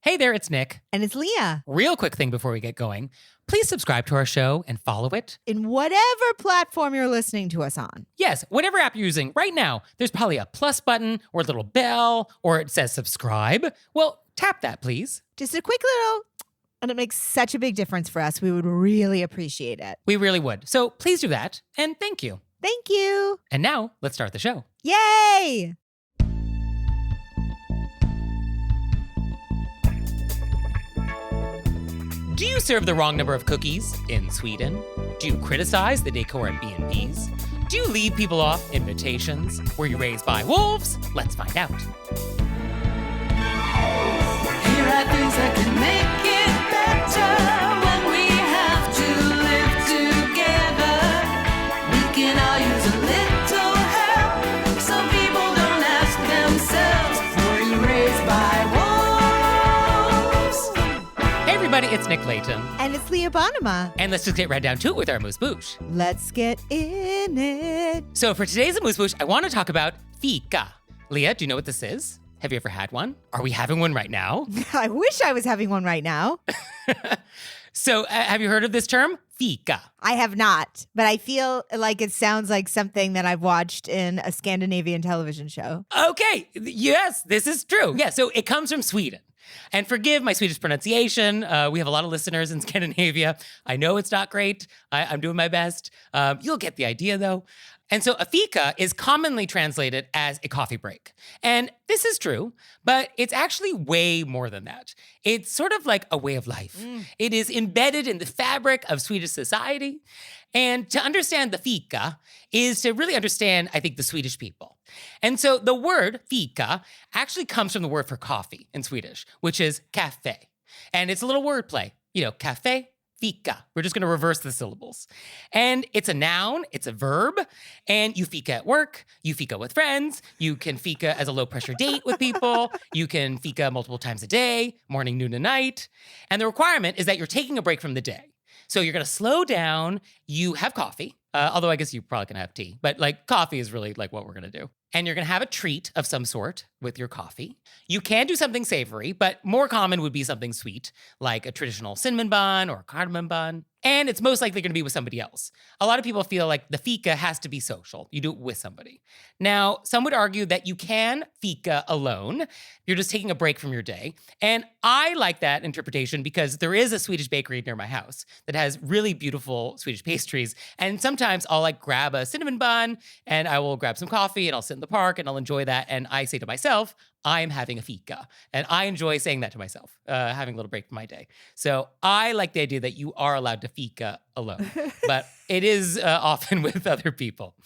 Hey there, it's Nick. And it's Leah. Real quick thing before we get going. Please subscribe to our show and follow it. In whatever platform you're listening to us on. Yes, whatever app you're using right now, there's probably a plus button or a little bell or it says subscribe. Well, tap that, please. Just a quick little, and it makes such a big difference for us. We would really appreciate it. We really would. So please do that, and thank you. Thank you. And now, let's start the show. Yay! Do you serve the wrong number of cookies in Sweden? Do you criticize the decor at B&Bs? Do you leave people off invitations? Were you raised by wolves? Let's find out. Here are things that can make it better when we have to live together. We can all use a little help. Some people don't ask themselves, were you raised by wolves? Hey everybody, it's Nick Leighton. And it's Leah Bonnema. And let's just get right down to it with our AMUSE-BOUCHE. Let's get in it. So for today's AMUSE-BOUCHE, I want to talk about Fika. Leah, do you know what this is? Have you ever had one? Are we having one right now? I wish I was having one right now. So have you heard of this term? Fika. I have not, but I feel like it sounds like something that I've watched in a Scandinavian television show. Okay, yes, this is true. Yeah, so it comes from Sweden. And forgive my Swedish pronunciation. We have a lot of listeners in Scandinavia. I know it's not great. I'm doing my best. You'll get the idea, though. And so a fika is commonly translated as a coffee break. And this is true, but it's actually way more than that. It's sort of like a way of life. It is embedded in the fabric of Swedish society. And to understand the fika is to really understand, I think, the Swedish people. And so the word fika actually comes from the word for coffee in Swedish, which is kaffe. And it's a little wordplay. You know, kaffe, fika. We're just going to reverse the syllables. And it's a noun, it's a verb, and you fika at work, you fika with friends, you can fika as a low-pressure date with people, you can fika multiple times a day, morning, noon, and night. And the requirement is that you're taking a break from the day. So you're going to slow down, you have coffee, although I guess you're probably going to have tea, but like coffee is really like what we're going to do. And you're going to have a treat of some sort with your coffee. You can do something savory, but more common would be something sweet, like a traditional cinnamon bun or a cardamom bun. And it's most likely going to be with somebody else. A lot of people feel like the fika has to be social. You do it with somebody. Now, some would argue that you can fika alone. You're just taking a break from your day. And I like that interpretation because there is a Swedish bakery near my house that has really beautiful Swedish pastries. And sometimes I'll like grab a cinnamon bun and I will grab some coffee and I'll sit in the park and I'll enjoy that. And I say to myself, I'm having a fika. And I enjoy saying that to myself, having a little break from my day. So I like the idea that you are allowed to fika alone, but it is often with other people.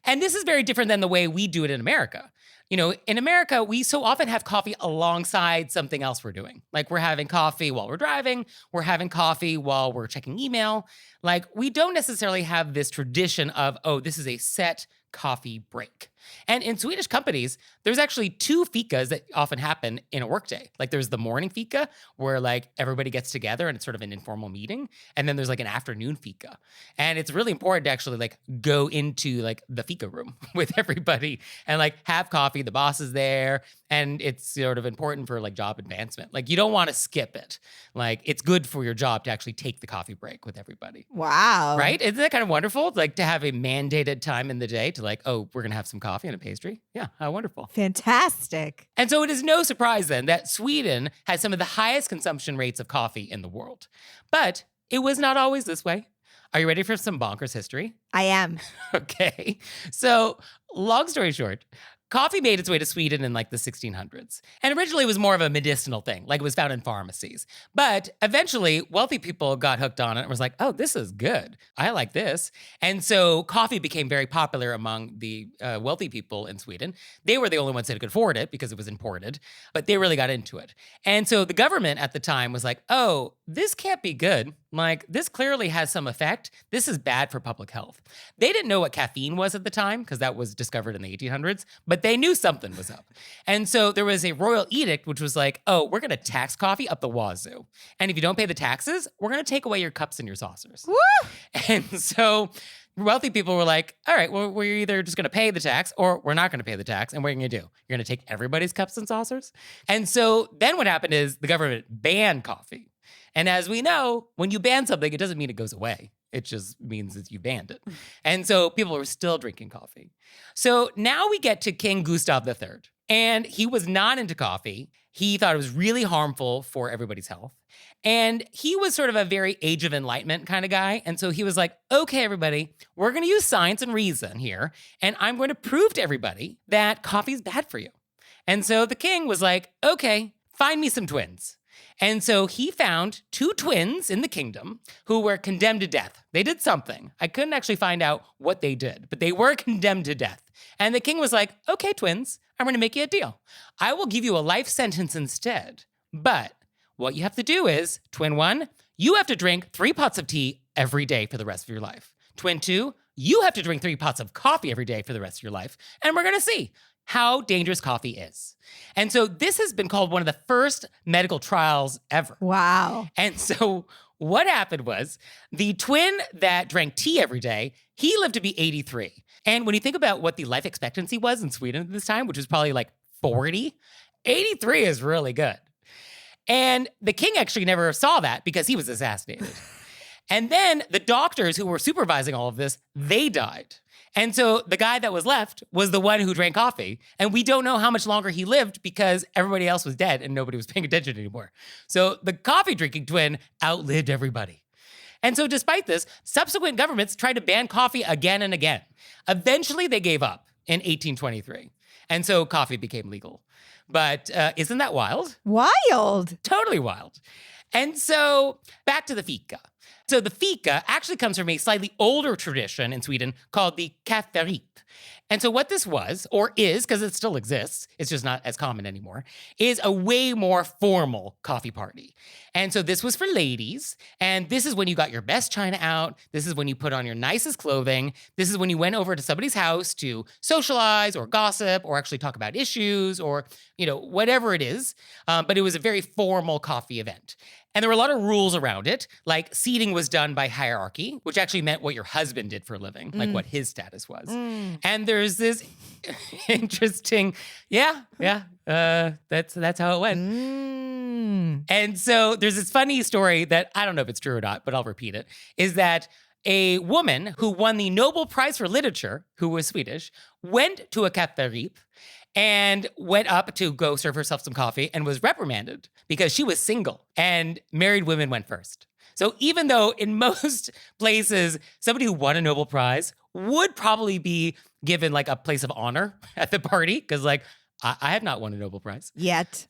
And this is very different than the way we do it in America. You know, in America, we so often have coffee alongside something else we're doing. Like we're having coffee while we're driving, we're having coffee while we're checking email. Like we don't necessarily have this tradition of, oh, this is a set coffee break. And in Swedish companies, there's actually two fikas that often happen in a workday. Like there's the morning fika where like everybody gets together and it's sort of an informal meeting. And then there's like an afternoon fika. And it's really important to actually like go into like the fika room with everybody and like have coffee. The boss is there. And it's sort of important for like job advancement. Like you don't want to skip it. Like it's good for your job to actually take the coffee break with everybody. Wow. Right? Isn't that kind of wonderful? Like to have a mandated time in the day to like, oh, we're going to have some coffee and a pastry. Yeah, how wonderful. Fantastic. And so it is no surprise then that Sweden has some of the highest consumption rates of coffee in the world. But it was not always this way. Are you ready for some bonkers history? I am. Okay. So long story short, coffee made its way to Sweden in like the 1600s. And originally it was more of a medicinal thing, like it was found in pharmacies. But eventually wealthy people got hooked on it and was like, oh, this is good. I like this. And so coffee became very popular among the wealthy people in Sweden. They were the only ones that could afford it because it was imported, but they really got into it. And so the government at the time was like, oh, this can't be good. Like, this clearly has some effect. This is bad for public health. They didn't know what caffeine was at the time because that was discovered in the 1800s, but they knew something was up. And so there was a royal edict, which was like, oh, we're going to tax coffee up the wazoo. And if you don't pay the taxes, we're going to take away your cups and your saucers. Woo! And so wealthy people were like, all right, well, we're either just going to pay the tax or we're not going to pay the tax. And what are you going to do? You're going to take everybody's cups and saucers? And so then what happened is the government banned coffee. And as we know, when you ban something, it doesn't mean it goes away. It just means that you banned it. And so people were still drinking coffee. So now we get to King Gustav III. And he was not into coffee. He thought it was really harmful for everybody's health. And he was sort of a very Age of Enlightenment kind of guy. And so he was like, okay, everybody, we're going to use science and reason here. And I'm going to prove to everybody that coffee is bad for you. And so the king was like, okay, find me some twins. And so he found 2 twins in the kingdom who were condemned to death. They did something. I couldn't actually find out what they did, but they were condemned to death. And the king was like, okay, twins, I'm going to make you a deal. I will give you a life sentence instead. But what you have to do is, twin 1, you have to drink 3 pots of tea every day for the rest of your life. Twin 2, you have to drink 3 pots of coffee every day for the rest of your life. And we're going to see how dangerous coffee is. And so this has been called one of the first medical trials ever. Wow. And so what happened was the twin that drank tea every day, he lived to be 83. And when you think about what the life expectancy was in Sweden at this time, which was probably like 40, 83 is really good. And the king actually never saw that because he was assassinated. And then the doctors who were supervising all of this, they died. And so the guy that was left was the one who drank coffee. And we don't know how much longer he lived because everybody else was dead and nobody was paying attention anymore. So the coffee drinking twin outlived everybody. And so despite this, subsequent governments tried to ban coffee again and again. Eventually they gave up in 1823. And so coffee became legal. But isn't that wild? Wild. Totally wild. And so back to the Fika. So the Fika actually comes from a slightly older tradition in Sweden called the kafferip. And so what this was, or is, because it still exists, it's just not as common anymore, is a way more formal coffee party. And so this was for ladies, and this is when you got your best china out, this is when you put on your nicest clothing, this is when you went over to somebody's house to socialize or gossip or actually talk about issues or, whatever it is. But it was a very formal coffee event. And there were a lot of rules around it, like seating was done by hierarchy, which actually meant what your husband did for a living, like what his status was. And there's this interesting, that's how it went. And so there's this funny story that I don't know if it's true or not, but I'll repeat it, is that a woman who won the Nobel Prize for Literature, who was Swedish, went to a kafferip and went up to go serve herself some coffee and was reprimanded because she was single and married women went first. So even though in most places, somebody who won a Nobel Prize would probably be given like a place of honor at the party, because I have not won a Nobel Prize. Yet.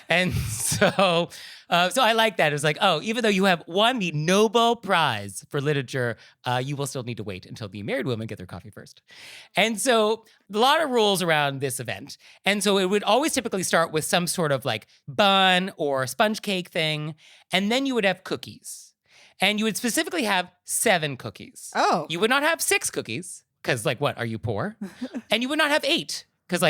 And so I like that. It's like, even though you have won the Nobel Prize for literature, you will still need to wait until the married women get their coffee first. And so a lot of rules around this event. And so it would always typically start with some sort of like bun or sponge cake thing. And then you would have cookies. And you would specifically have 7 cookies. Oh. You would not have 6 cookies, because what, are you poor? And you would not have 8, because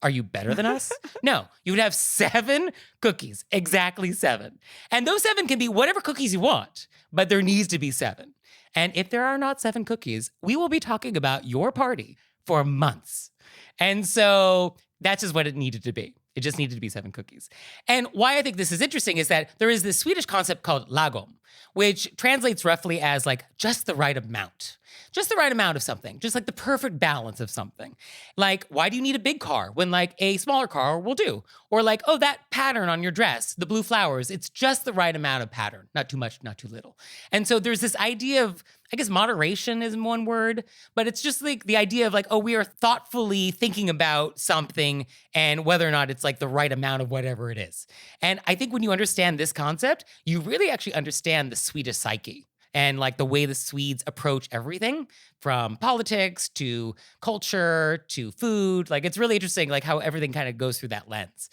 are you better than us? No, you would have 7 cookies, exactly 7. And those 7 can be whatever cookies you want, but there needs to be 7. And if there are not 7 cookies, we will be talking about your party for months. And so that's just what it needed to be. It just needed to be 7 cookies. And why I think this is interesting is that there is this Swedish concept called lagom, which translates roughly as just the right amount. Just the right amount of something, just like the perfect balance of something. Like, why do you need a big car when a smaller car will do? Or that pattern on your dress, the blue flowers, it's just the right amount of pattern, not too much, not too little. And so there's this idea of, I guess moderation is one word, but it's just the idea of we are thoughtfully thinking about something and whether or not it's the right amount of whatever it is. And I think when you understand this concept, you really actually understand the Swedish psyche. And the way the Swedes approach everything from politics to culture to food. It's really interesting how everything kind of goes through that lens.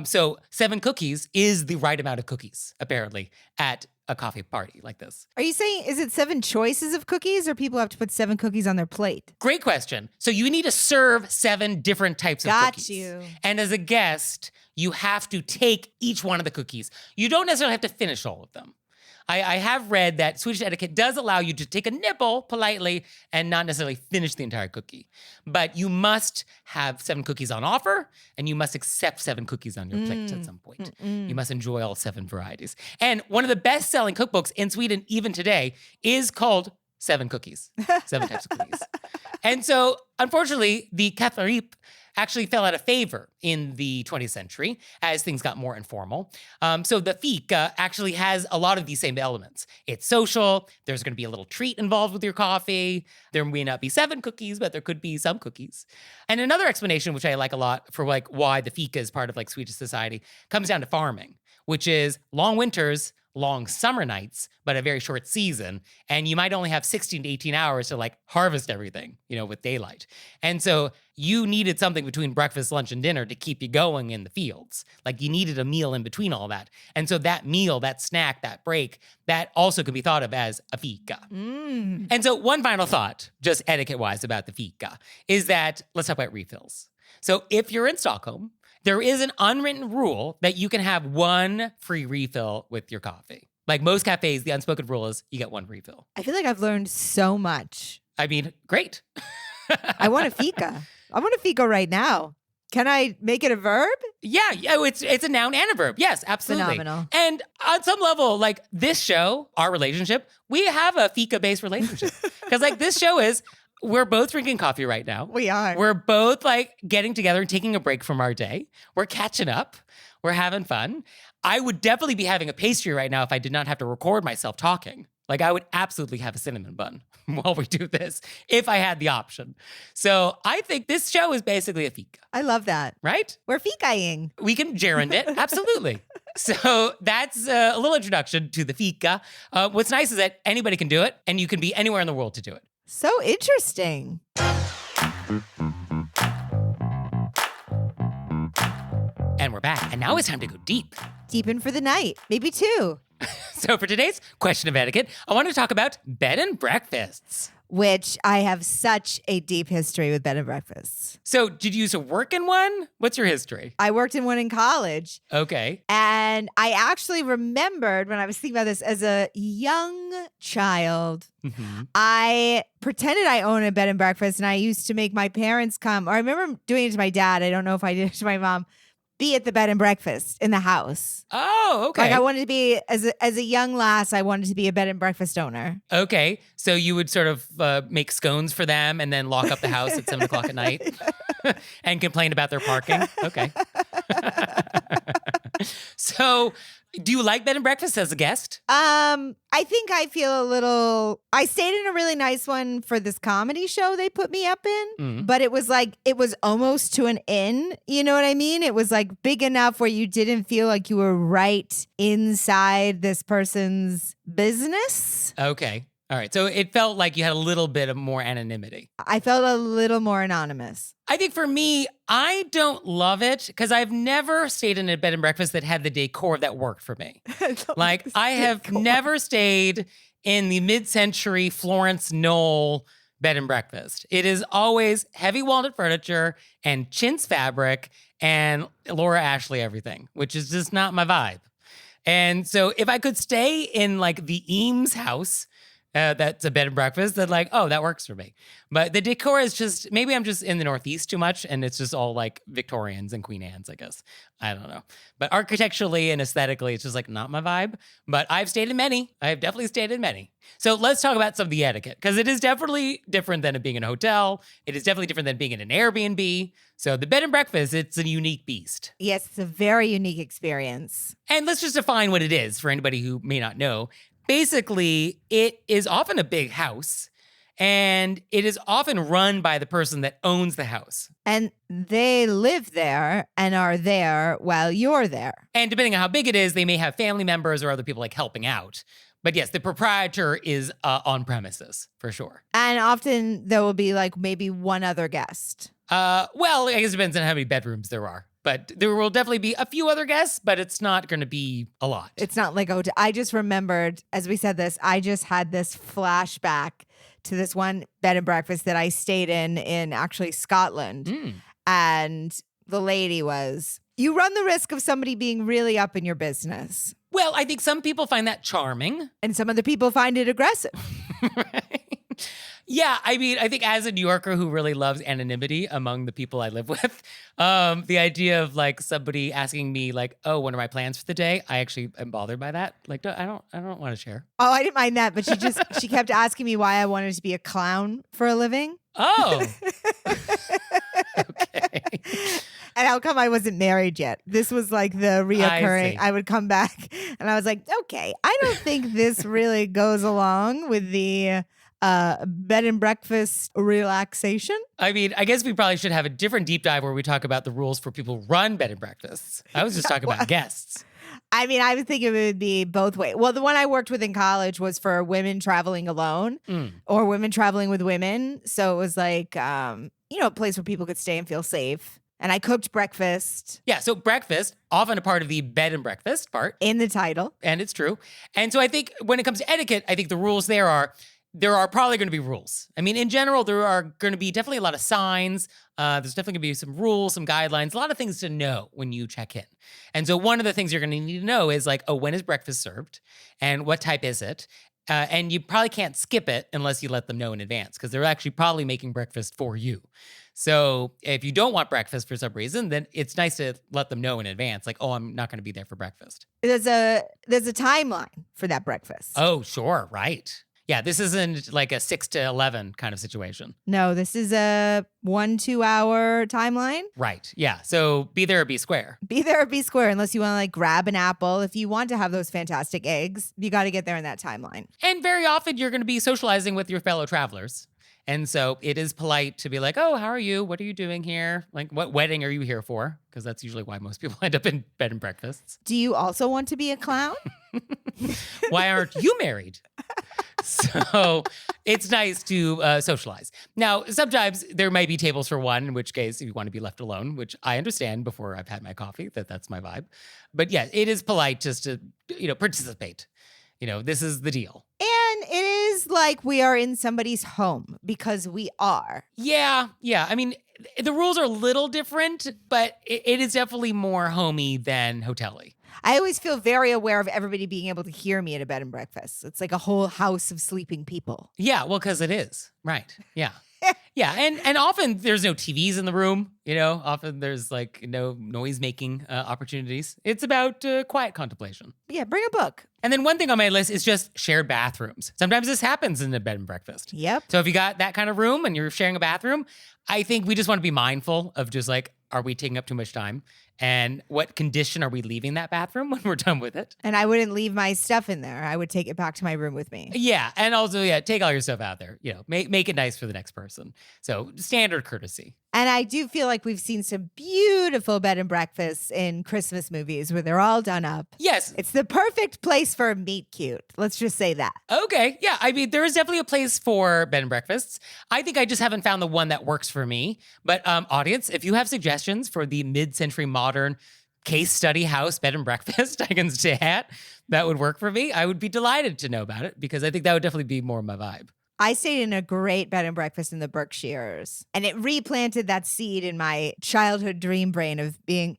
So 7 cookies is the right amount of cookies, apparently, at a coffee party like this. Are you saying, is it 7 choices of cookies or people have to put 7 cookies on their plate? Great question. So you need to serve 7 different types of cookies. Got you. And as a guest, you have to take each one of the cookies. You don't necessarily have to finish all of them. I have read that Swedish etiquette does allow you to take a nibble politely and not necessarily finish the entire cookie. But you must have 7 cookies on offer, and you must accept 7 cookies on your plate at some point. You must enjoy all 7 varieties. And one of the best-selling cookbooks in Sweden, even today, is called 7 Cookies, 7 types of cookies. And so, unfortunately, the kafferip actually fell out of favor in the 20th century as things got more informal. So the Fika actually has a lot of these same elements. It's social. There's going to be a little treat involved with your coffee. There may not be 7 cookies, but there could be some cookies. And another explanation, which I like a lot for like why the Fika is part of like Swedish society, comes down to farming, which is long winters, long summer nights, but a very short season. And you might only have 16 to 18 hours to like harvest everything, with daylight. And so you needed something between breakfast, lunch, and dinner to keep you going in the fields. Like you needed a meal in between all that. And so that meal, that snack, that break, that also could be thought of as a fika. And so one final thought, just etiquette-wise about the fika, is that let's talk about refills. So if you're in Stockholm, there is an unwritten rule that you can have 1 free refill with your coffee. Like most cafes, the unspoken rule is you get 1 refill. I feel like I've learned so much. I mean, great. I want a fika. I want a fika right now. Can I make it a verb? Yeah, it's a noun and a verb. Yes, absolutely. Phenomenal. And on some level, like this show, our relationship, we have a fika-based relationship. Because like this show is, we're both drinking coffee right now. We are. We're both like getting together and taking a break from our day. We're catching up. We're having fun. I would definitely be having a pastry right now if I did not have to record myself talking. Like I would absolutely have a cinnamon bun while we do this if I had the option. So I think this show is basically a fika. I love that. Right? We're fikaing. We can gerund it. Absolutely. So that's a little introduction to the fika. What's nice is that anybody can do it and you can be anywhere in the world to do it. So interesting. And we're back. And now it's time to go deep. Deep in for the night. Maybe 2. So for today's question of etiquette, I want to talk about bed and breakfasts. Which I have such a deep history with bed and breakfasts. So did you used to work in one? What's your history? I worked in one in college. Okay. And I actually remembered when I was thinking about this as a young child, I pretended I owned a bed and breakfast and I used to make my parents come, or I remember doing it to my dad. I don't know if I did it to my mom. Be at the bed and breakfast in the house. Oh, okay. Like I wanted to be, as a young lass, I wanted to be a bed and breakfast owner. Okay. So you would sort of make scones for them and then lock up the house at 7 o'clock at night and complain about their parking? Okay. So do you like bed and breakfast as a guest? I think I feel a little, I stayed in a really nice one for this comedy show they put me up in, but it was almost to an inn. You know what I mean? It was like big enough where you didn't feel like you were right inside this person's business. Okay. All right. So it felt like you had a little bit of more anonymity. I felt a little more anonymous. I think for me, I don't love it because I've never stayed in a bed and breakfast that had the decor that worked for me. Like I have never stayed in the mid-century Florence Knoll bed and breakfast. It is always heavy walnut furniture and chintz fabric and Laura Ashley everything, which is just not my vibe. And so if I could stay in like the Eames house, that's a bed and breakfast, that like, oh, that works for me. But the decor is just, maybe I'm just in the Northeast too much and it's just all like Victorians and Queen Anne's, I guess. I don't know. But architecturally and aesthetically, it's just like not my vibe. But I've stayed in many. I have definitely stayed in many. So let's talk about some of the etiquette because it is definitely different than it being in a hotel. It is definitely different than being in an Airbnb. So the bed and breakfast, it's a unique beast. Yes, it's a very unique experience. And let's just define what it is for anybody who may not know. Basically, it is often a big house, and it is often run by the person that owns the house. And they live there and are there while you're there. And depending on how big it is, they may have family members or other people like helping out. But yes, the proprietor is on premises, for sure. And often there will be like maybe one other guest. Well, I guess it depends on how many bedrooms there are. But there will definitely be a few other guests, but it's not going to be a lot. It's not like, oh, I just remembered, as we said this, I just had this flashback to this one bed and breakfast that I stayed in actually Scotland. And the lady was, you run the risk of somebody being really up in your business. Well, I think some people find that charming. And some other people find it aggressive. Right? Yeah, I mean, I think as a New Yorker who really loves anonymity among the people I live with, the idea of like somebody asking me like, "Oh, what are my plans for the day?" I actually am bothered by that. Like, I don't want to share. Oh, I didn't mind that, but she kept asking me why I wanted to be a clown for a living. Oh, okay. And how come I wasn't married yet? This was like the reoccurring. see. I would come back and I was like, okay, I don't think this really goes along with the bed and breakfast relaxation. I mean, I guess we probably should have a different deep dive where we talk about the rules for people who run bed and breakfasts. I was just talking about guests. I mean, I would think it would be both ways. Well, the one I worked with in college was for women traveling alone or women traveling with women. So it was like, a place where people could stay and feel safe. And I cooked breakfast. Yeah, so breakfast, often a part of the bed and breakfast part. In the title. And it's true. And so I think when it comes to etiquette, I think the rules there are probably going to be rules. I mean, in general, there are going to be definitely a lot of signs. There's definitely going to be some rules, some guidelines, a lot of things to know when you check in. And so one of the things you're going to need to know is like, oh, when is breakfast served? And what type is it? And you probably can't skip it unless you let them know in advance because they're actually probably making breakfast for you. So if you don't want breakfast for some reason, then it's nice to let them know in advance, like, oh, I'm not going to be there for breakfast. There's a timeline for that breakfast. Oh, sure, right. Yeah, this isn't like a 6 to 11 kind of situation. No, this is a 1-2 hour timeline. Right, yeah. So be there or be square. Be there or be square unless you want to like grab an apple. If you want to have those fantastic eggs, you got to get there in that timeline. And very often you're going to be socializing with your fellow travelers. And so it is polite to be like, oh, how are you? What are you doing here? Like, what wedding are you here for? Because that's usually why most people end up in bed and breakfasts. Do you also want to be a clown? Why aren't you married? So it's nice to socialize. Now, sometimes there might be tables for one, in which case you want to be left alone, which I understand before I've had my coffee, that's my vibe. But yeah, it is polite just to, participate. This is the deal. And it is like we are in somebody's home because we are. Yeah. I mean, the rules are a little different, but it is definitely more homey than hotel-y. I always feel very aware of everybody being able to hear me at a bed and breakfast. It's like a whole house of sleeping people. Yeah, well, because it is. Right. Yeah. Yeah, and often there's no TVs in the room, often there's like no noise-making opportunities. It's about quiet contemplation. Yeah, bring a book. And then one thing on my list is just shared bathrooms. Sometimes this happens in a bed and breakfast. Yep. So if you got that kind of room and you're sharing a bathroom, I think we just want to be mindful of just like, are we taking up too much time? And what condition are we leaving that bathroom when we're done with it? And I wouldn't leave my stuff in there. I would take it back to my room with me. Yeah. And also, take all your stuff out there. Make it nice for the next person. So standard courtesy. And I do feel like we've seen some beautiful bed and breakfasts in Christmas movies where they're all done up. Yes. It's the perfect place for a meet cute. Let's just say that. Okay. Yeah. I mean, there is definitely a place for bed and breakfasts. I think I just haven't found the one that works for me. But audience, if you have suggestions for the mid-century modern case study house bed and breakfast I can stay at, that would work for me, I would be delighted to know about it because I think that would definitely be more my vibe. I stayed in a great bed and breakfast in the Berkshires, and it replanted that seed in my childhood dream brain of being,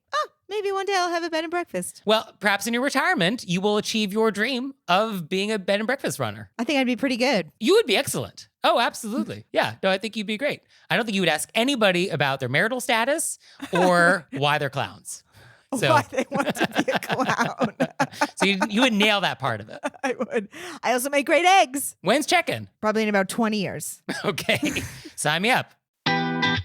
maybe one day I'll have a bed and breakfast. Well, perhaps in your retirement, you will achieve your dream of being a bed and breakfast runner. I think I'd be pretty good. You would be excellent. Oh, absolutely. Yeah. No, I think you'd be great. I don't think you would ask anybody about their marital status or why they're clowns. So, why they want to be a clown. So you would nail that part of it. I would. I also make great eggs. When's check-in? Probably in about 20 years. Okay. Sign me up. And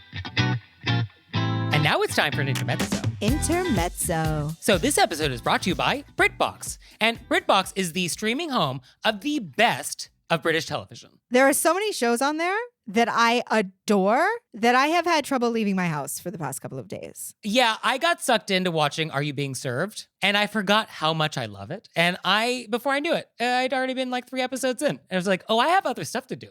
now it's time for an intermezzo. Intermezzo. So this episode is brought to you by BritBox. And BritBox is the streaming home of the best of British television. There are so many shows on there that I adore that I have had trouble leaving my house for the past couple of days. Yeah, I got sucked into watching Are You Being Served? And I forgot how much I love it. And before I knew it, I'd already been like 3 episodes in. And I was like, oh, I have other stuff to do.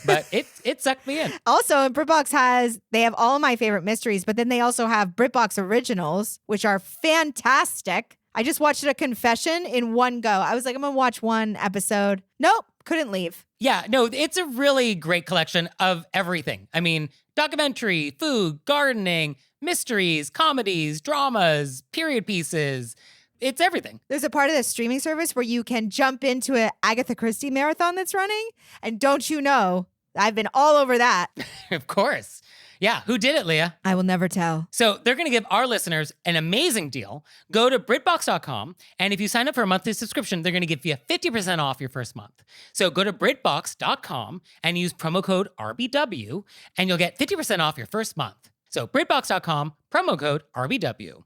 But it sucked me in. Also, BritBox they have all my favorite mysteries, but then they also have BritBox originals, which are fantastic. I just watched A Confession in one go. I was like, I'm going to watch one episode. Nope, couldn't leave. Yeah, no, it's a really great collection of everything. I mean, documentary, food, gardening, mysteries, comedies, dramas, period pieces, It's everything. There's a part of the streaming service where you can jump into an Agatha Christie marathon that's running. And don't you know, I've been all over that. Of course. Yeah, who did it, Leah? I will never tell. So they're going to give our listeners an amazing deal. Go to BritBox.com, and if you sign up for a monthly subscription, they're going to give you 50% off your first month. So go to BritBox.com and use promo code RBW, and you'll get 50% off your first month. So BritBox.com, promo code RBW.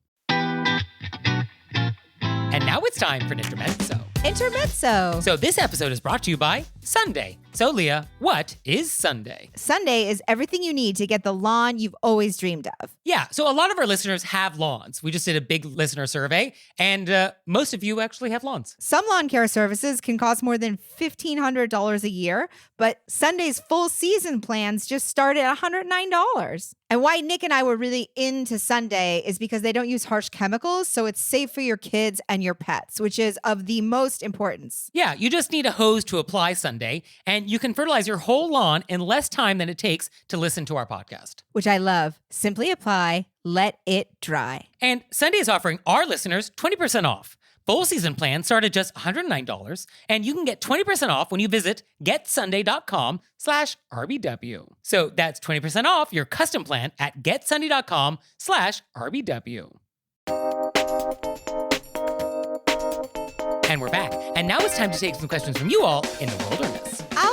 And now it's time for an intermezzo. Intermezzo. So this episode is brought to you by Sunday. So Leah, what is Sunday? Sunday is everything you need to get the lawn you've always dreamed of. Yeah, so a lot of our listeners have lawns. We just did a big listener survey, and most of you actually have lawns. Some lawn care services can cost more than $1,500 a year, but Sunday's full season plans just start at $109. And why Nick and I were really into Sunday is because they don't use harsh chemicals, so it's safe for your kids and your pets, which is of the most importance. Yeah, you just need a hose to apply Sunday, and you can fertilize your whole lawn in less time than it takes to listen to our podcast. Which I love. Simply apply, let it dry. And Sunday is offering our listeners 20% off. Full season plans start at just $109, and you can get 20% off when you visit getsunday.com/RBW. So that's 20% off your custom plan at getsunday.com/RBW. And we're back. And now it's time to take some questions from you all in the wilderness. Ow!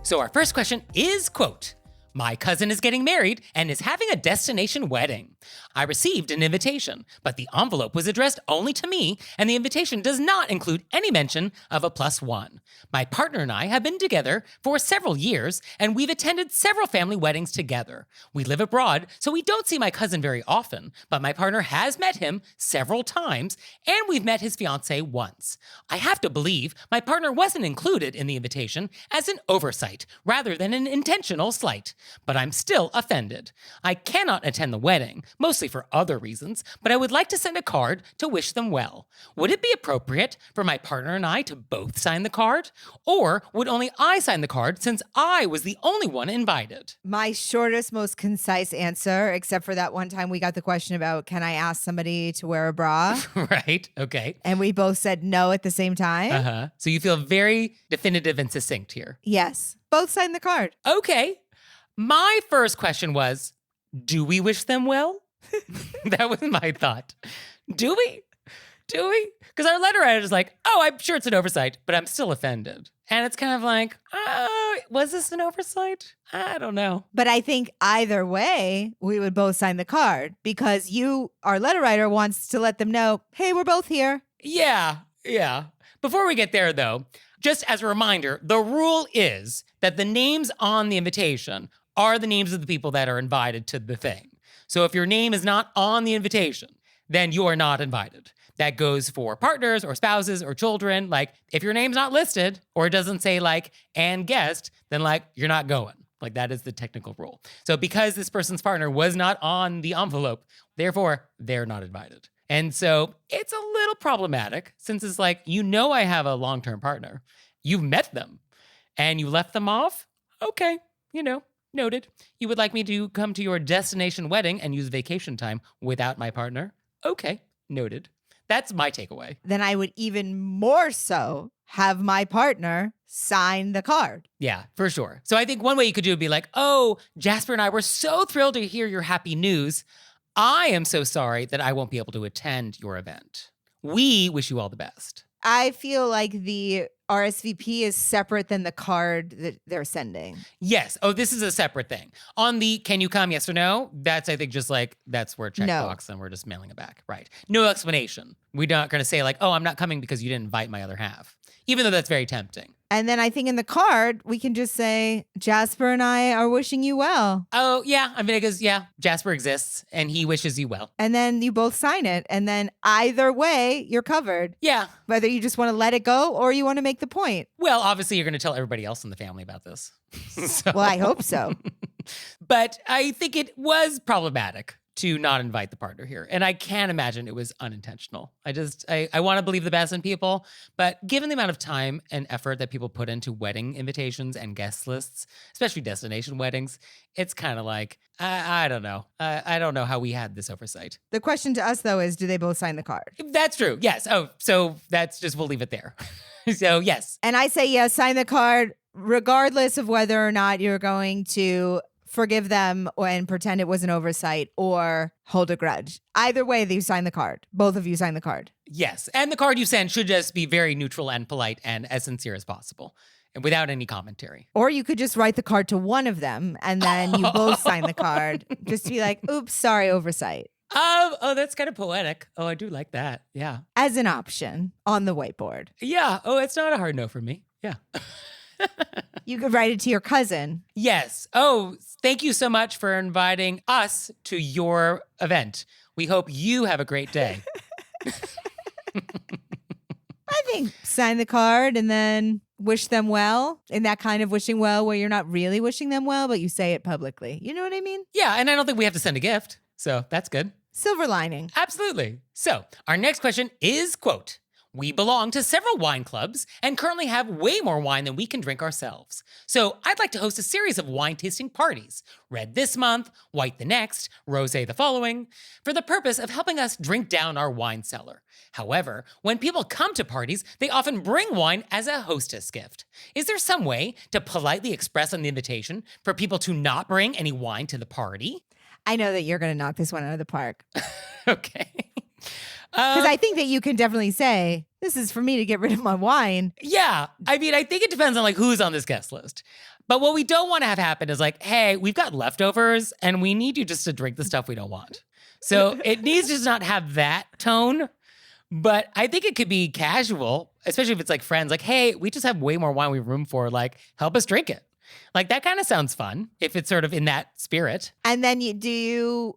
So our first question is, quote, "My cousin is getting married and is having a destination wedding. I received an invitation, but the envelope was addressed only to me, and the invitation does not include any mention of a +1. My partner and I have been together for several years, and we've attended several family weddings together. We live abroad, so we don't see my cousin very often, but my partner has met him several times, and we've met his fiancée once. I have to believe my partner wasn't included in the invitation as an oversight rather than an intentional slight. But I'm still offended. I cannot attend the wedding, mostly for other reasons, but I would like to send a card to wish them well. Would it be appropriate for my partner and I to both sign the card? Or would only I sign the card since I was the only one invited?" My shortest, most concise answer, except for that one time we got the question about, can I ask somebody to wear a bra? Right, okay. And we both said no at the same time. Uh-huh. So you feel very definitive and succinct here. Yes. Both signed the card. Okay. My first question was, do we wish them well? That was my thought. Do we? Do we? Because our letter writer is like, oh, I'm sure it's an oversight, but I'm still offended. And it's kind of like, was this an oversight? I don't know. But I think either way, we would both sign the card because you, our letter writer, wants to let them know, hey, we're both here. Yeah. Before we get there, though, just as a reminder, the rule is that the names on the invitation are the names of the people that are invited to the thing. So if your name is not on the invitation, then you are not invited. That goes for partners or spouses or children. Like, if your name's not listed or it doesn't say like, and guest, then like, you're not going. Like, that is the technical rule. So because this person's partner was not on the envelope, therefore, they're not invited. And so it's a little problematic since it's like, you know, I have a long-term partner. You've met them and you left them off. Okay, noted. You would like me to come to your destination wedding and use vacation time without my partner? Okay, noted. That's my takeaway. Then I would even more so have my partner sign the card. Yeah, for sure. So I think one way you could do it would be like, oh, Jasper and I were so thrilled to hear your happy news. I am so sorry that I won't be able to attend your event. We wish you all the best. I feel like the RSVP is separate than the card that they're sending. Yes. Oh, this is a separate thing. On the can you come, yes or no, that's, I think, just like, that's where checkbox and we're just mailing it back. Right. No explanation. We're not going to say like, oh, I'm not coming because you didn't invite my other half, even though that's very tempting. And then I think in the card, we can just say, Jasper and I are wishing you well. Oh, yeah. I mean, because, yeah, Jasper exists and he wishes you well. And then you both sign it. And then either way, you're covered. Yeah. Whether you just want to let it go or you want to make the point. Well, obviously, you're going to tell everybody else in the family about this. So. Well, I hope so. But I think it was problematic to not invite the partner here. And I can't imagine it was unintentional. I want to believe the best in people, but given the amount of time and effort that people put into wedding invitations and guest lists, especially destination weddings, it's kind of like, I don't know. I don't know how we had this oversight. The question to us, though, is do they both sign the card? That's true. Yes. Oh, so we'll leave it there. So, yes. And I say yes, sign the card, regardless of whether or not you're going to forgive them and pretend it was an oversight or hold a grudge. Either way, you sign the card. Both of you sign the card. Yes. And the card you send should just be very neutral and polite and as sincere as possible and without any commentary. Or you could just write the card to one of them and then you both sign the card just to be like, oops, sorry, oversight. Oh, that's kind of poetic. Oh, I do like that. Yeah. As an option on the whiteboard. Yeah. Oh, it's not a hard no for me. Yeah. You could write it to your cousin. Yes. Oh, thank you so much for inviting us to your event. We hope you have a great day. I think sign the card and then wish them well in that kind of wishing well where you're not really wishing them well, but you say it publicly. You know what I mean? Yeah. And I don't think we have to send a gift. So that's good. Silver lining. Absolutely. So our next question is, quote, we belong to several wine clubs and currently have way more wine than we can drink ourselves. So I'd like to host a series of wine tasting parties, red this month, white the next, rosé the following, for the purpose of helping us drink down our wine cellar. However, when people come to parties, they often bring wine as a hostess gift. Is there some way to politely express on the invitation for people to not bring any wine to the party? I know that you're going to knock this one out of the park. Okay. Because I think that you can definitely say, this is for me to get rid of my wine. Yeah. I mean, I think it depends on like who's on this guest list. But what we don't want to have happen is like, hey, we've got leftovers and we need you just to drink the stuff we don't want. So it needs to not have that tone. But I think it could be casual, especially if it's like friends, like, hey, we just have way more wine we have room for. Like, help us drink it. Like that kind of sounds fun if it's sort of in that spirit. And then would you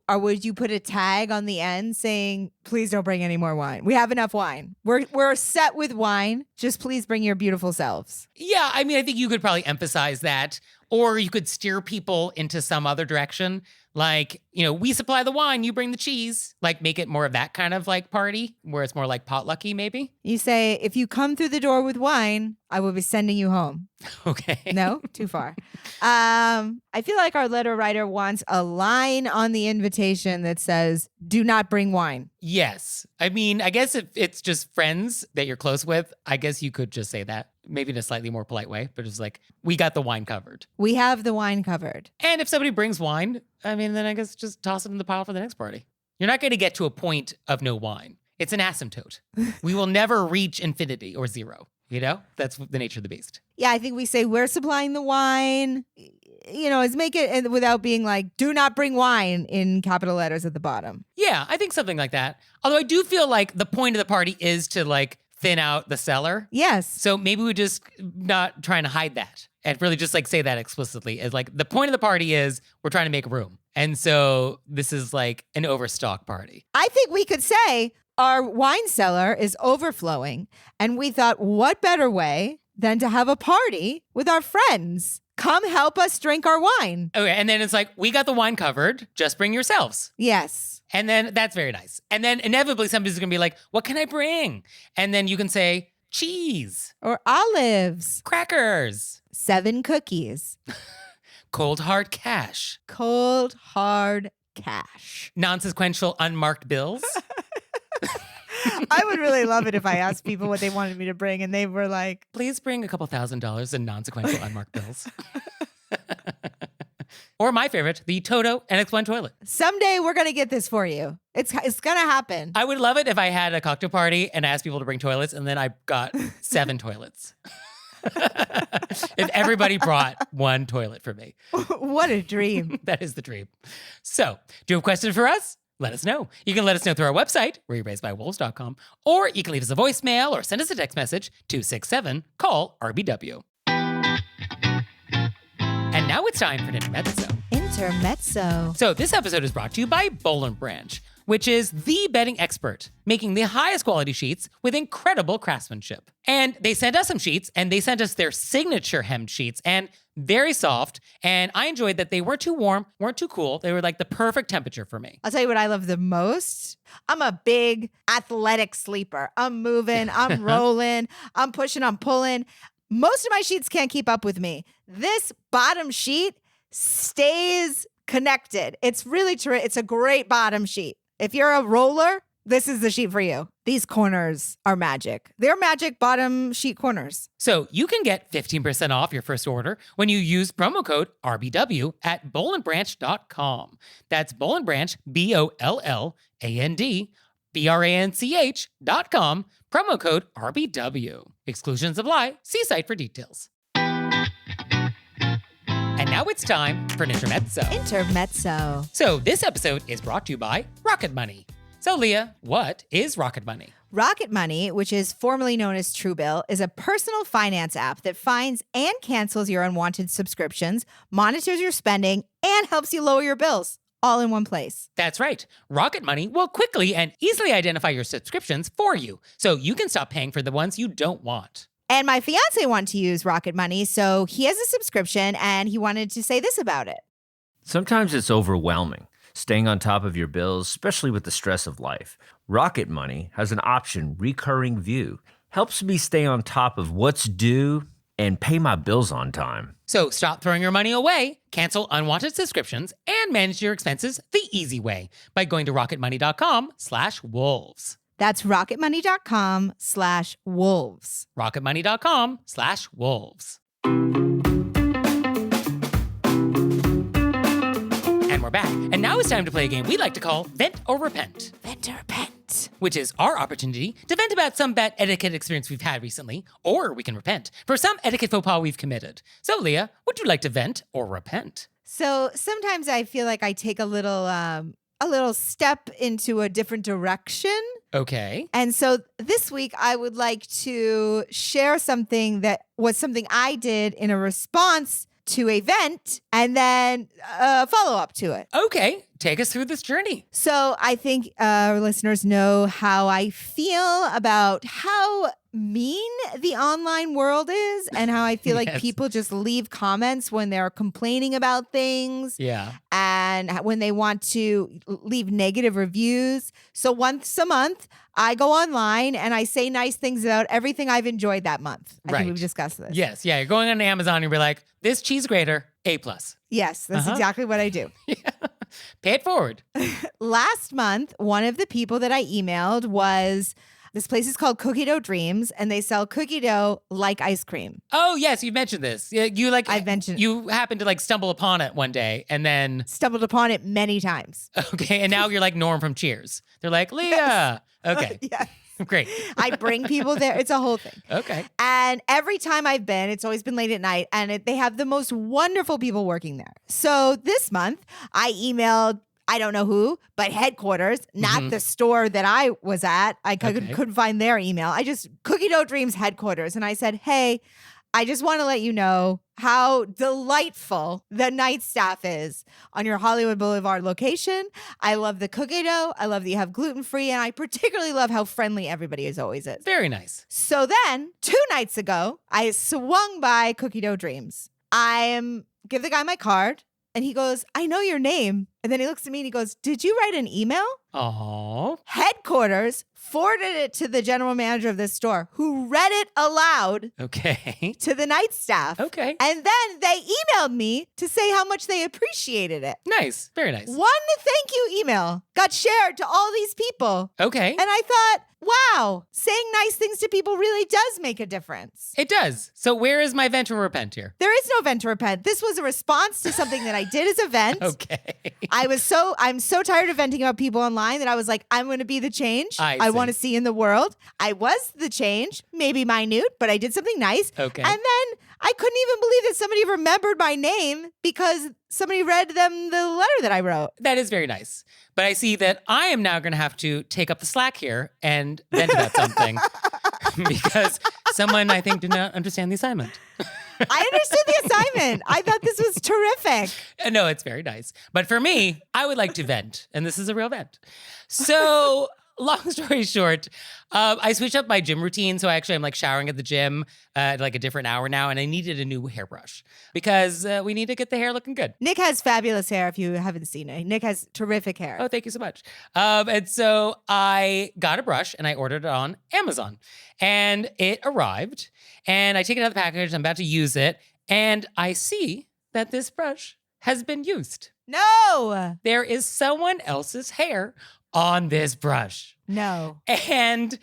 put a tag on the end saying, please don't bring any more wine. We have enough wine. We're set with wine. Just please bring your beautiful selves. Yeah, I mean, I think you could probably emphasize that, or you could steer people into some other direction. Like, we supply the wine, you bring the cheese. Like make it more of that kind of like party where it's more like potlucky maybe. You say, if you come through the door with wine, I will be sending you home. Okay. No, too far. I feel like our letter writer wants a line on the invitation that says, do not bring wine. Yes. I mean, I guess if it's just friends that you're close with, I guess you could just say that. Maybe in a slightly more polite way, but it's like, we got the wine covered. We have the wine covered. And if somebody brings wine, I mean, then I guess just toss it in the pile for the next party. You're not going to get to a point of no wine. It's an asymptote. We will never reach infinity or zero. That's the nature of the beast. Yeah, I think we say we're supplying the wine. Is make it without being like, do not bring wine in capital letters at the bottom. Yeah, I think something like that. Although I do feel like the point of the party is to like thin out the cellar. Yes. So maybe we just not trying to hide that and really just like say that explicitly as like the point of the party is we're trying to make room. And so this is like an overstock party. I think we could say our wine cellar is overflowing and we thought what better way than to have a party with our friends. Come help us drink our wine. Okay, and then it's like, we got the wine covered, just bring yourselves. Yes. And then that's very nice. And then inevitably somebody's gonna be like, what can I bring? And then you can say, cheese. Or olives. Crackers. 7 cookies. Cold hard cash. Cold hard cash. Non-sequential unmarked bills. I would really love it if I asked people what they wanted me to bring and they were like, please bring a couple $1,000s in non-sequential unmarked bills. Or my favorite, the Toto NX1 toilet. Someday we're going to get this for you. It's going to happen. I would love it if I had a cocktail party and asked people to bring toilets and then I got 7 toilets. If everybody brought 1 toilet for me. What a dream. That is the dream. So, do you have a question for us? Let us know. You can let us know through our website, wereyourbaisedbywolves.com, or you can leave us a voicemail or send us a text message, 267-CALL-RBW. And now it's time for an intermezzo. Intermezzo. So this episode is brought to you by Boll & Branch. which is the bedding expert, making the highest quality sheets with incredible craftsmanship. And they sent us some sheets, and they sent us their signature hemmed sheets, and very soft. And I enjoyed that they weren't too warm, weren't too cool. They were like the perfect temperature for me. I'll tell you what I love the most. I'm a big athletic sleeper. I'm moving, I'm rolling, I'm pushing, I'm pulling. Most of my sheets can't keep up with me. This bottom sheet stays connected. It's really true. It's a great bottom sheet. If you're a roller, this is the sheet for you. These corners are magic. They're magic bottom sheet corners. So you can get 15% off your first order when you use promo code RBW at bollandbranch.com. That's Boll and Branch, BOLLANDBRANCH.com. Promo code RBW. Exclusions apply. See site for details. And now it's time for an intermezzo. Intermezzo. So this episode is brought to you by Rocket Money. So Leah, what is Rocket Money? Rocket Money, which is formerly known as Truebill, is a personal finance app that finds and cancels your unwanted subscriptions, monitors your spending, and helps you lower your bills. All in one place. That's right. Rocket Money will quickly and easily identify your subscriptions for you, so you can stop paying for the ones you don't want. And my fiance wanted to use Rocket Money, so he has a subscription and he wanted to say this about it. Sometimes it's overwhelming, staying on top of your bills, especially with the stress of life. Rocket Money has an option, Recurring View. Helps me stay on top of what's due and pay my bills on time. So stop throwing your money away, cancel unwanted subscriptions, and manage your expenses the easy way by going to rocketmoney.com/wolves. That's rocketmoney.com/wolves. rocketmoney.com/wolves. And we're back. And now it's time to play a game we like to call Vent or Repent. Vent or repent. Which is our opportunity to vent about some bad etiquette experience we've had recently, or we can repent for some etiquette faux pas we've committed. So Leah, would you like to vent or repent? So sometimes I feel like I take a little step into a different direction. Okay. And so this week I would like to share something that was something I did in a response to a vent and then follow up to it. Okay. Take us through this journey. So I think our listeners know how I feel about how mean the online world is and how I feel like Yes. people just leave comments when they're complaining about things. Yeah. And when they want to leave negative reviews. So once a month, I go online and I say nice things about everything I've enjoyed that month. I Right. think we've discussed this. Yes. Yeah. You're going on Amazon and you're like, this cheese grater, A+. Yes, that's Uh-huh. exactly what I do. Pay it forward. Last month, one of the people that I emailed was, this place is called Cookie Dough Dreams, and they sell cookie dough like ice cream. Oh, yes. You've mentioned this. I've mentioned You happened to stumble upon it one day and then, Stumbled upon it many times. okay. And now you're like Norm from Cheers. They're like, Leah. Okay. Yeah. Great. I bring people there. It's a whole thing. Okay. And every time I've been, it's always been late at night, and they have the most wonderful people working there. So this month, I emailed, I don't know who, but headquarters, not the store that I was at. I couldn't find their email. I just, Cookie Dough Dreams headquarters. And I said, hey, I just want to let you know how delightful the night staff is on your Hollywood Boulevard location. I love the cookie dough. I love that you have gluten-free. And I particularly love how friendly everybody always is. Very nice. So then 2 nights ago, I swung by Cookie Dough Dreams. Give the guy my card. And he goes, I know your name. And then he looks at me and he goes, did you write an email? Oh. Headquarters forwarded it to the general manager of this store, who read it aloud Okay. to the night staff. Okay. And then they emailed me to say how much they appreciated it. Nice. Very nice. One thank you email got shared to all these people. Okay. And I thought, wow, saying nice things to people really does make a difference. It does. So where is my vent or repent here? There is no vent to repent. This was a response to something that I did as a vent. Okay. I'm so tired of venting about people online that I was like, I'm going to be the change I I see. want to see in the world. I was the change, maybe minute, but I did something nice. Okay. And then I couldn't even believe that somebody remembered my name because somebody read them the letter that I wrote. That is very nice. But I see that I am now going to have to take up the slack here and vent about something because someone, I think, did not understand the assignment. I understood the assignment. I thought this was terrific. No, it's very nice. But for me, I would like to vent, and this is a real vent. So, long story short, I switched up my gym routine. So actually, I'm like showering at the gym at like a different hour now, and I needed a new hairbrush because we need to get the hair looking good. Nick has fabulous hair if you haven't seen it. Nick has terrific hair. Oh, thank you so much. And so I got a brush and I ordered it on Amazon, and it arrived. And I take it out of the package. I'm about to use it, and I see that this brush has been used. No. There is someone else's hair on this brush. No. And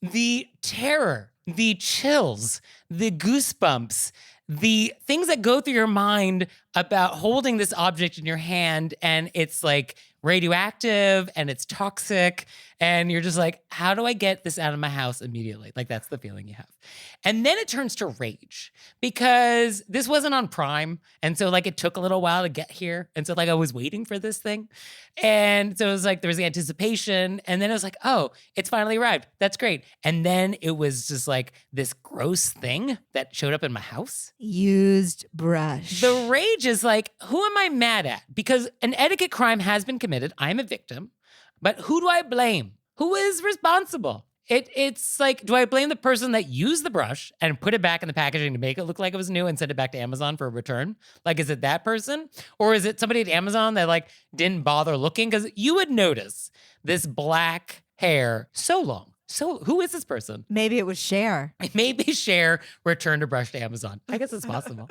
the terror, the chills, the goosebumps, the things that go through your mind about holding this object in your hand and it's like radioactive and it's toxic and you're just like, how do I get this out of my house immediately? Like that's the feeling you have. And then it turns to rage because this wasn't on Prime. And so like it took a little while to get here. And so like I was waiting for this thing. And so it was like there was the anticipation and then it was like, oh, it's finally arrived. That's great. And then it was just like this gross thing that showed up in my house. Used brush. The rage is like, who am I mad at? Because an etiquette crime has been committed. I'm a victim. But who do I blame? Who is responsible? It's like, do I blame the person that used the brush and put it back in the packaging to make it look like it was new and send it back to Amazon for a return? Like, is it that person? Or is it somebody at Amazon that like didn't bother looking? Because you would notice this black hair so long. So who is this person? Maybe it was Cher. Maybe Cher returned a brush to Amazon. I guess it's possible.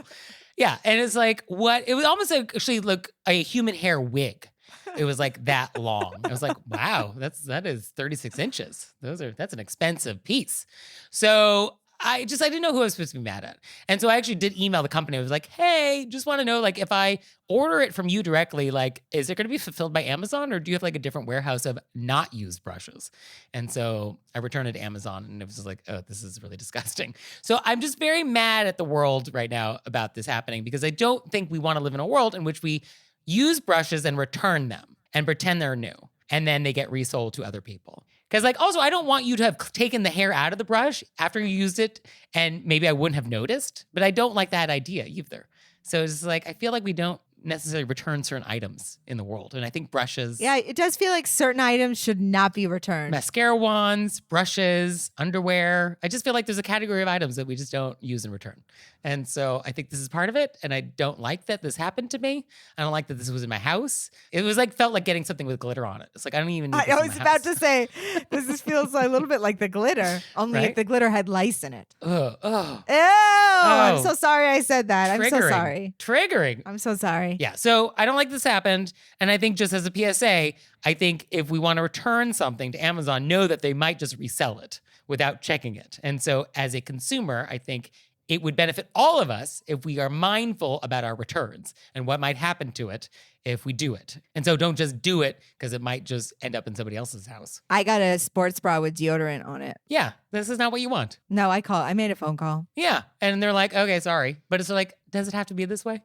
Yeah, and it's like what? It was almost like actually look a human hair wig. It was like that long. I was like, wow, that is 36 inches. That's an expensive piece. So I didn't know who I was supposed to be mad at. And so I actually did email the company. I was like, hey, just want to know, like, if I order it from you directly, like, is it going to be fulfilled by Amazon or do you have like a different warehouse of not used brushes? And so I returned it to Amazon and it was just like, oh, this is really disgusting. So I'm just very mad at the world right now about this happening because I don't think we want to live in a world in which we use brushes and return them and pretend they're new. And then they get resold to other people. Because like, also, I don't want you to have taken the hair out of the brush after you used it and maybe I wouldn't have noticed, but I don't like that idea either. So it's like, I feel like we don't necessarily return certain items in the world. And I think brushes. Yeah, it does feel like certain items should not be returned. Mascara wands, brushes, underwear. I just feel like there's a category of items that we just don't use in return. And so I think this is part of it. And I don't like that this happened to me. I don't like that this was in my house. It was like, felt like getting something with glitter on it. It's like, I don't even need this I in was my about house. to say, this feels a little bit like the glitter, only Right? if the glitter had lice in it. Ugh, ugh. Ew, I'm Oh. so sorry I said that. I'm so Triggering. sorry. Triggering. I'm so sorry. Yeah, so I don't like this happened. And I think just as a PSA, I think if we want to return something to Amazon, know that they might just resell it without checking it. And so as a consumer, I think it would benefit all of us if we are mindful about our returns and what might happen to it if we do it. And so don't just do it because it might just end up in somebody else's house. I got a sports bra with deodorant on it. Yeah, this is not what you want. No, I made a phone call. Yeah, and they're like, okay, sorry. But it's like, does it have to be this way?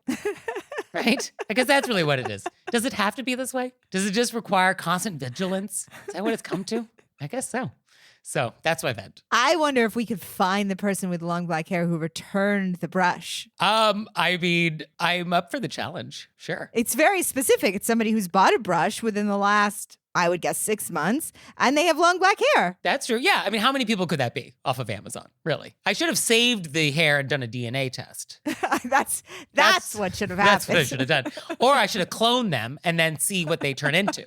Right? Because that's really what it is. Does it have to be this way? Does it just require constant vigilance? Is that what it's come to? I guess so. So that's my vent. I wonder if we could find the person with long black hair who returned the brush. I mean, I'm up for the challenge. Sure. It's very specific. It's somebody who's bought a brush within the last, I would guess, 6 months, and they have long black hair. That's true. Yeah. I mean, how many people could that be off of Amazon? Really? I should have saved the hair and done a DNA test. That's what should have That's happened. what I should have done. Or I should have cloned them and then see what they turn into.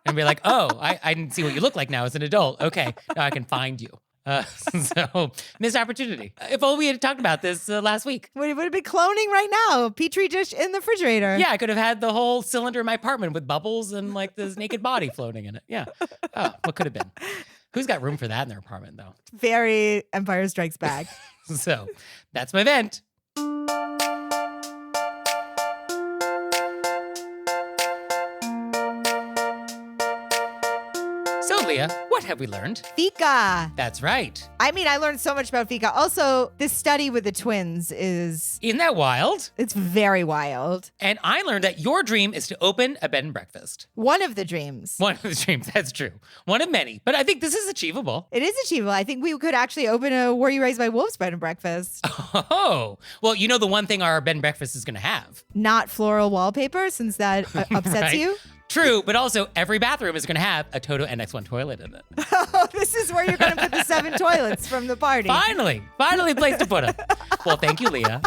And be like, oh, I didn't see what you look like now as an adult. Okay, now I can find you. So, missed opportunity. If only we had talked about this last week. Would have been cloning right now. A Petri dish in the refrigerator. Yeah, I could have had the whole cylinder in my apartment with bubbles and like this naked body floating in it. Yeah. Oh, what could have been? Who's got room for that in their apartment, though? Very Empire Strikes Back. So, that's my vent. So, Leah, what have we learned? Fika. That's right. I mean, I learned so much about Fika. Also, this study with the twins Isn't that wild? it's very wild. And I learned that your dream is to open a bed and breakfast. One of the dreams. One of the dreams, that's true. One of many, but I think this is achievable. It is achievable. I think we could actually open a Were You Raised by Wolves bed and breakfast. Oh, well, you know the one thing our bed and breakfast is going to have. Not floral wallpaper, since that upsets Right? you. True, but also every bathroom is going to have a Toto NX1 toilet in it. Oh, this is where you're going to put the 7 toilets from the party. Finally a place to put them. Well, thank you, Leah.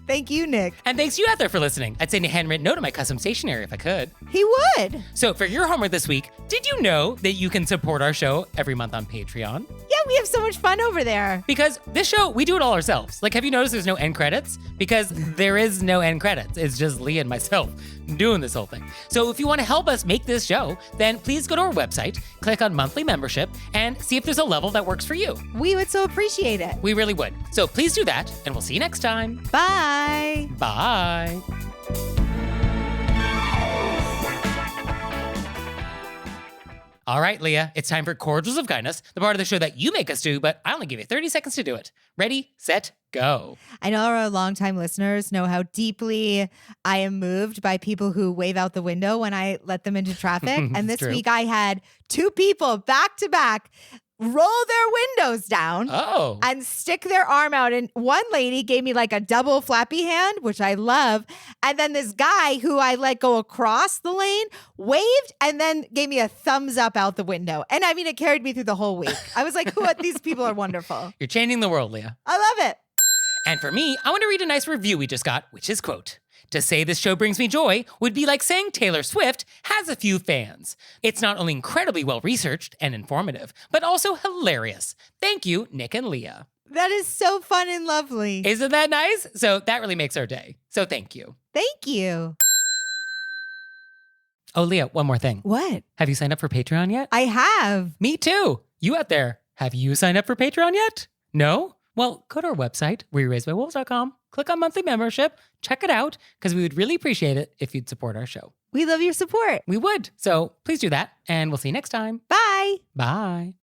Thank you, Nick. And thanks to you out there for listening. I'd send a handwritten note to my custom stationery if I could. He would. So for your homework this week, did you know that you can support our show every month on Patreon? Yeah, we have so much fun over there. Because this show, we do it all ourselves. Like, have you noticed there's no end credits? Because there is no end credits. It's just Leah and myself doing this whole thing. So if you want to help us make this show, then please go to our website, click on monthly membership, and see if there's a level that works for you. We would so appreciate it. We really would. So please do that, and we'll see you next time. Bye. Bye. All right, Leah, it's time for Cordials of Kindness, the part of the show that you make us do, but I only give you 30 seconds to do it. Ready, set, go. I know our longtime listeners know how deeply I am moved by people who wave out the window when I let them into traffic. And this True. week I had 2 people back to back roll their windows down Oh. and stick their arm out. And one lady gave me like a double flappy hand, which I love. And then this guy who I let go across the lane waved and then gave me a thumbs up out the window. And I mean, it carried me through the whole week. I was like, what? These people are wonderful. You're changing the world, Leah. I love it. And for me, I want to read a nice review we just got, which is, quote, "To say this show brings me joy would be like saying Taylor Swift has a few fans. It's not only incredibly well-researched and informative, but also hilarious. Thank you, Nick and Leah." That is so fun and lovely. Isn't that nice? So that really makes our day. So thank you. Thank you. Oh, Leah, one more thing. What? Have you signed up for Patreon yet? I have. Me too. You out there, have you signed up for Patreon yet? No? Well, go to our website, wereraisedbywolves.com, click on monthly membership, check it out, because we would really appreciate it if you'd support our show. We love your support. We would. So please do that, and we'll see you next time. Bye. Bye.